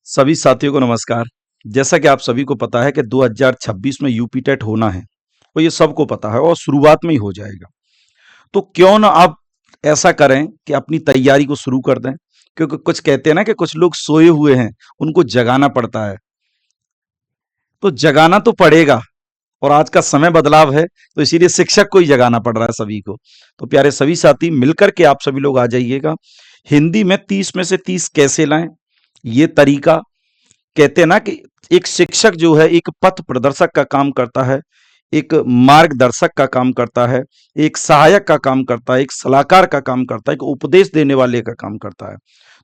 सभी साथियों को नमस्कार। जैसा कि आप सभी को पता है कि 2026 में यूपी टेट होना है और ये सबको पता है और शुरुआत में ही हो जाएगा। तो क्यों ना आप ऐसा करें कि अपनी तैयारी को शुरू कर दें, क्योंकि कुछ कहते हैं ना कि कुछ लोग सोए हुए हैं, उनको जगाना पड़ता है। तो जगाना तो पड़ेगा और आज का समय बदलाव है, तो इसीलिए शिक्षक को ही जगाना पड़ रहा है सभी को। तो प्यारे सभी साथी मिलकर के आप सभी लोग आ जाइएगा। हिंदी में 30 में से 30 कैसे लाएं, ये तरीका। कहते हैं ना कि एक शिक्षक जो है एक पथ प्रदर्शक का काम करता है, एक मार्गदर्शक का काम करता है, एक सहायक का काम करता है, एक सलाहकार का काम करता है, एक उपदेश देने वाले का काम करता है।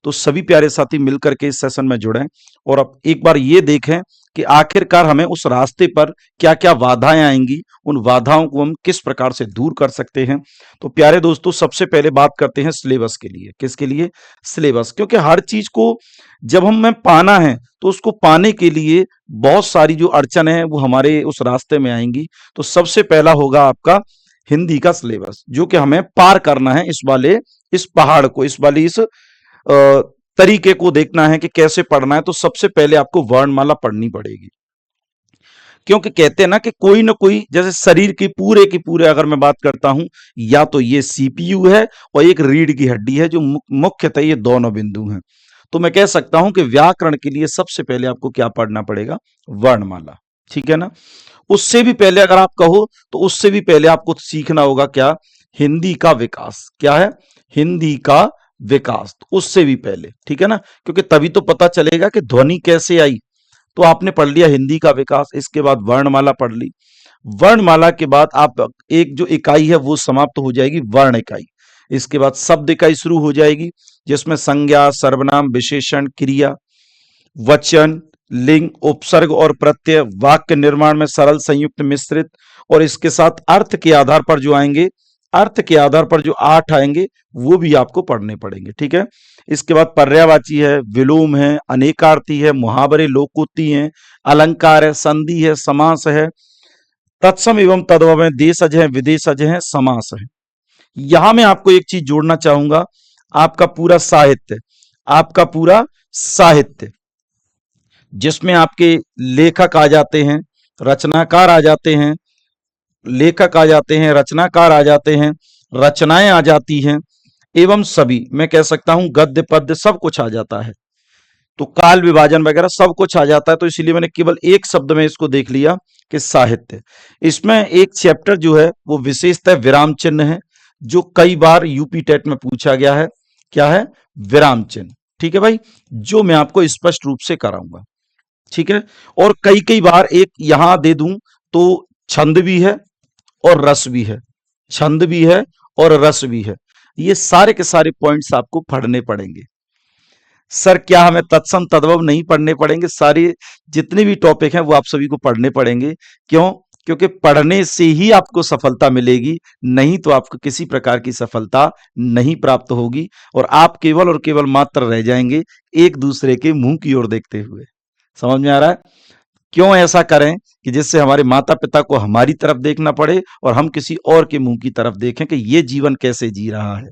तो सभी प्यारे साथी मिलकर के इस सेशन में जुड़ें और अब एक बार ये देखें कि आखिरकार हमें उस रास्ते पर क्या क्या बाधाएं आएंगी, उन बाधाओं को हम किस प्रकार से दूर कर सकते हैं। तो प्यारे दोस्तों, सबसे पहले बात करते हैं सिलेबस के लिए। किसके लिए? सिलेबस। क्योंकि हर चीज को जब हमें पाना है तो उसको पाने के लिए बहुत सारी जो अड़चन है वो हमारे उस रास्ते में आएंगी। तो सबसे पहला होगा आपका हिंदी का सिलेबस, जो कि हमें पार करना है। इस पहाड़ को, इस वाली इस तरीके को देखना है कि कैसे पढ़ना है। तो सबसे पहले आपको वर्णमाला पढ़नी पड़ेगी, क्योंकि कहते हैं ना कि कोई ना कोई, जैसे शरीर की पूरे अगर मैं बात करता हूं, या तो ये सीपीयू है और एक रीढ़ की हड्डी है, जो मुख्यतः ये दोनों बिंदु हैं। तो मैं कह सकता हूं कि व्याकरण के लिए सबसे पहले आपको क्या पढ़ना पड़ेगा? वर्णमाला। ठीक है ना? उससे भी पहले अगर आप कहो तो उससे भी पहले आपको सीखना होगा क्या? हिंदी का विकास। क्या है? हिंदी का विकास। तो उससे भी पहले, ठीक है ना, क्योंकि तभी तो पता चलेगा कि ध्वनि कैसे आई। तो आपने पढ़ लिया हिंदी का विकास, इसके बाद वर्णमाला पढ़ ली। वर्णमाला के बाद आप एक जो इकाई है वो समाप्त हो जाएगी, वर्ण इकाई। इसके बाद शब्द इकाई शुरू हो जाएगी, जिसमें संज्ञा, सर्वनाम, विशेषण, क्रिया, वचन, लिंग, उपसर्ग और प्रत्यय, वाक्य निर्माण में सरल, संयुक्त, मिश्रित, और इसके साथ अर्थ के आधार पर जो आएंगे, अर्थ के आधार पर जो 8 आएंगे वो भी आपको पढ़ने पड़ेंगे। ठीक है? इसके बाद पर्यायवाची है, विलोम है, अनेकार्थी है, मुहावरे, लोकोक्ति है, अलंकार है, संधि है, समास है, तत्सम एवं तद्भव है, देशज है, विदेशज है, समास है। यहां मैं आपको एक चीज जोड़ना चाहूंगा। आपका पूरा साहित्य, आपका पूरा साहित्य जिसमें आपके लेखक आ जाते हैं, रचनाकार आ जाते हैं, लेखक आ जाते हैं, रचनाकार आ जाते हैं, रचनाएं आ जाती हैं, एवं सभी, मैं कह सकता हूं गद्य पद्य सब कुछ आ जाता है। तो काल विभाजन वगैरह सब कुछ आ जाता है। तो इसीलिए मैंने केवल एक शब्द में इसको देख लिया कि साहित्य। इसमें एक चैप्टर जो है वो विशेषतः विराम चिन्ह है, जो कई बार यूपी टेट में पूछा गया है। क्या है? विराम चिन्ह। ठीक है भाई, जो मैं आपको स्पष्ट रूप से कराऊंगा। ठीक है? और कई कई बार एक यहां दे दूं तो छंद भी है और रस भी है, छंद भी है और रस भी है। ये सारे के सारे पॉइंट्स आपको पढ़ने पड़ेंगे। सर क्या हमें तत्सम तद्भव नहीं पढ़ने पड़ेंगे? सारे जितने भी टॉपिक हैं वो आप सभी को पढ़ने पड़ेंगे। क्यों? क्योंकि पढ़ने से ही आपको सफलता मिलेगी, नहीं तो आपको किसी प्रकार की सफलता नहीं प्राप्त होगी और आप केवल और केवल मात्र रह जाएंगे एक दूसरे के मुंह की ओर देखते हुए। समझ में आ रहा है? क्यों ऐसा करें कि जिससे हमारे माता पिता को हमारी तरफ देखना पड़े और हम किसी और के मुंह की तरफ देखें कि ये जीवन कैसे जी रहा है,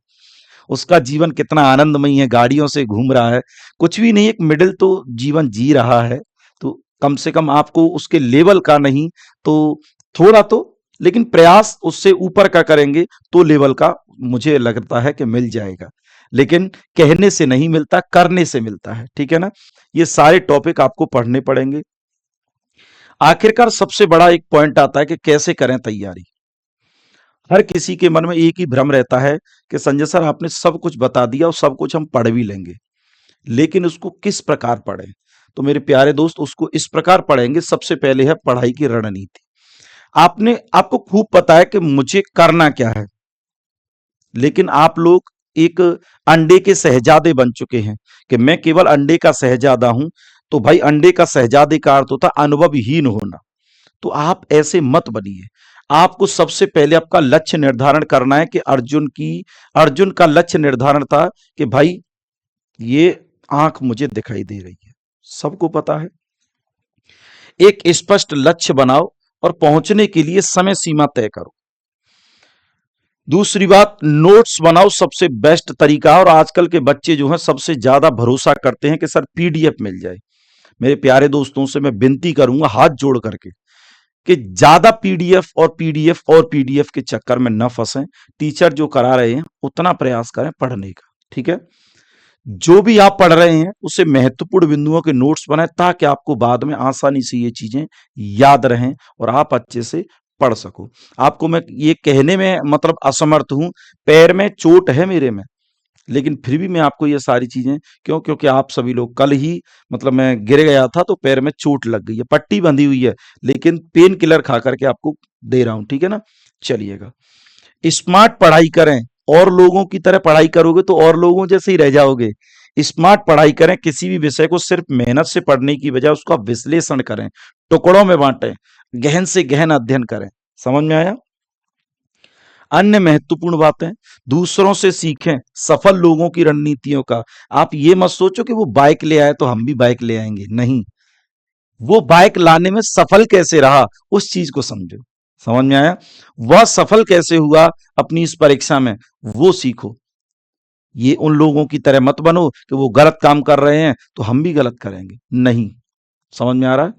उसका जीवन कितना आनंदमयी है, गाड़ियों से घूम रहा है, कुछ भी नहीं, एक मिडिल तो जीवन जी रहा है। तो कम से कम आपको उसके लेवल का नहीं तो थोड़ा तो, लेकिन प्रयास उससे ऊपर का करेंगे तो लेवल का मुझे लगता है कि मिल जाएगा। लेकिन कहने से नहीं मिलता, करने से मिलता है। ठीक है ना? ये सारे टॉपिक आपको पढ़ने पड़ेंगे। आखिरकार सबसे बड़ा एक पॉइंट आता है कि कैसे करें तैयारी। हर किसी के मन में एक ही भ्रम रहता है कि संजय सर आपने सब कुछ बता दिया और सब कुछ हम पढ़ भी लेंगे, लेकिन उसको किस प्रकार पढ़ें? तो मेरे प्यारे दोस्त, उसको इस प्रकार पढ़ेंगे। सबसे पहले है पढ़ाई की रणनीति। आपको खूब पता है कि मुझे करना क्या है, लेकिन आप लोग एक अंडे के शहजादे बन चुके हैं कि मैं केवल अंडे का शहजादा हूं। तो भाई, अंडे का शहजादे का अर्थ होता अनुभवहीन होना। तो आप ऐसे मत बनिए। आपको सबसे पहले आपका लक्ष्य निर्धारण करना है कि अर्जुन का लक्ष्य निर्धारण था कि भाई ये आंख मुझे दिखाई दे रही है, सबको पता है। एक स्पष्ट लक्ष्य बनाओ और पहुंचने के लिए समय सीमा तय करो। दूसरी बात, नोट्स बनाओ, सबसे बेस्ट तरीका है। और आजकल के बच्चे जो हैं सबसे ज्यादा भरोसा करते हैं कि सर पीडीएफ मिल जाए। मेरे प्यारे दोस्तों से मैं विनती करूंगा हाथ जोड़ करके कि ज्यादा पीडीएफ और पीडीएफ और पीडीएफ के चक्कर में न फंसें। टीचर जो करा रहे हैं उतना प्रयास करें पढ़ने का, ठीक है। जो भी आप पढ़ रहे हैं उससे महत्वपूर्ण बिंदुओं के नोट्स बनाएं ताकि आपको बाद में आसानी से ये चीजें याद रहें और आप अच्छे से पढ़ सको। आपको मैं ये कहने में मतलब असमर्थ हूं, पैर में चोट है मेरे में, लेकिन फिर भी मैं आपको ये सारी चीजें क्यों, क्योंकि आप सभी लोग कल ही मतलब मैं गिर गया था तो पैर में चोट लग गई है, पट्टी बंधी हुई है, लेकिन पेन किलर खा करके आपको दे रहा हूं, ठीक है ना। चलिएगा, स्मार्ट पढ़ाई करें। और लोगों की तरह पढ़ाई करोगे तो और लोगों जैसे ही रह जाओगे। स्मार्ट पढ़ाई करें, किसी भी विषय को सिर्फ मेहनत से पढ़ने की बजाय उसका विश्लेषण करें, टुकड़ों में बांटें, गहन से गहन अध्ययन करें। समझ में आया? अन्य महत्वपूर्ण बातें, दूसरों से सीखें सफल लोगों की रणनीतियों का। आप ये मत सोचो कि वो बाइक ले आए तो हम भी बाइक ले आएंगे, नहीं, वो बाइक लाने में सफल कैसे रहा उस चीज को समझो। समझ में आया? वह सफल कैसे हुआ अपनी इस परीक्षा में, वो सीखो। ये उन लोगों की तरह मत बनो कि वो गलत काम कर रहे हैं तो हम भी गलत करेंगे, नहीं। समझ में आ रहा है?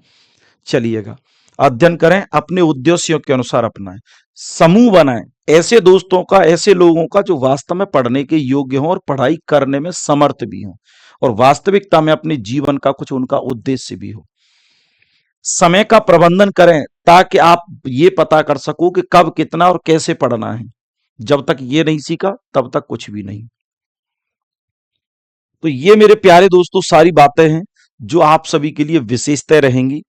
चलिएगा, अध्ययन करें, अपने उद्देश्यों के अनुसार अपनाएं, समूह बनाएं, ऐसे दोस्तों का, ऐसे लोगों का जो वास्तव में पढ़ने के योग्य हों और पढ़ाई करने में समर्थ भी हों और वास्तविकता में अपने जीवन का कुछ उनका उद्देश्य भी हो। समय का प्रबंधन करें ताकि आप ये पता कर सको कि कब कितना और कैसे पढ़ना है। जब तक ये नहीं सीखा तब तक कुछ भी नहीं। तो ये मेरे प्यारे दोस्तों सारी बातें हैं जो आप सभी के लिए विशेषतः रहेंगी।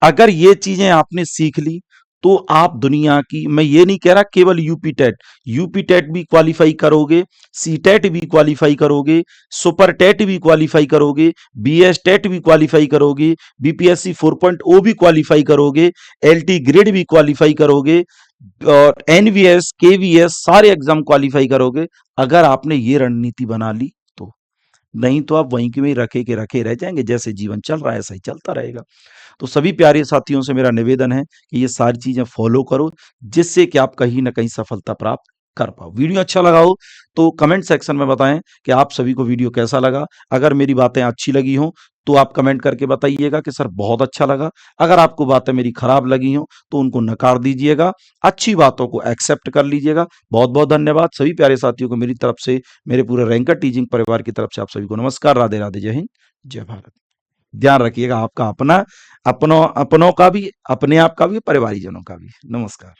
अगर ये चीजें आपने सीख ली तो आप दुनिया की, मैं ये नहीं कह रहा केवल यूपी टेट भी क्वालिफाई करोगे, सी टेट भी क्वालिफाई करोगे, सुपर टेट भी क्वालिफाई करोगे, बीएस टेट भी क्वालिफाई करोगे, बीपीएससी 4.0 भी क्वालिफाई करोगे, एलटी ग्रेड भी क्वालिफाई करोगे और एनवीएस केवीएस सारे एग्जाम क्वालिफाई करोगे अगर आपने ये रणनीति बना ली तो। नहीं तो आप वहीं के वहीं रखे के रखे रह जाएंगे, जैसे जीवन चल रहा है ऐसा ही चलता रहेगा। तो सभी प्यारे साथियों से मेरा निवेदन है कि ये सारी चीजें फॉलो करो जिससे कि आप कहीं ना कहीं सफलता प्राप्त कर पाओ। वीडियो अच्छा लगा हो तो कमेंट सेक्शन में बताएं कि आप सभी को वीडियो कैसा लगा। अगर मेरी बातें अच्छी लगी हो तो आप कमेंट करके बताइएगा कि सर बहुत अच्छा लगा। अगर आपको बातें मेरी खराब लगी हो तो उनको नकार दीजिएगा, अच्छी बातों को एक्सेप्ट कर लीजिएगा। बहुत बहुत धन्यवाद सभी प्यारे साथियों को मेरी तरफ से, मेरे पूरे रैंकर टीचिंग परिवार की तरफ से आप सभी को नमस्कार, राधे राधे, जय हिंद, जय भारत। ध्यान रखिएगा आपका अपना, अपनों अपनों का भी, अपने आप का भी, परिवारीजनों का भी। नमस्कार।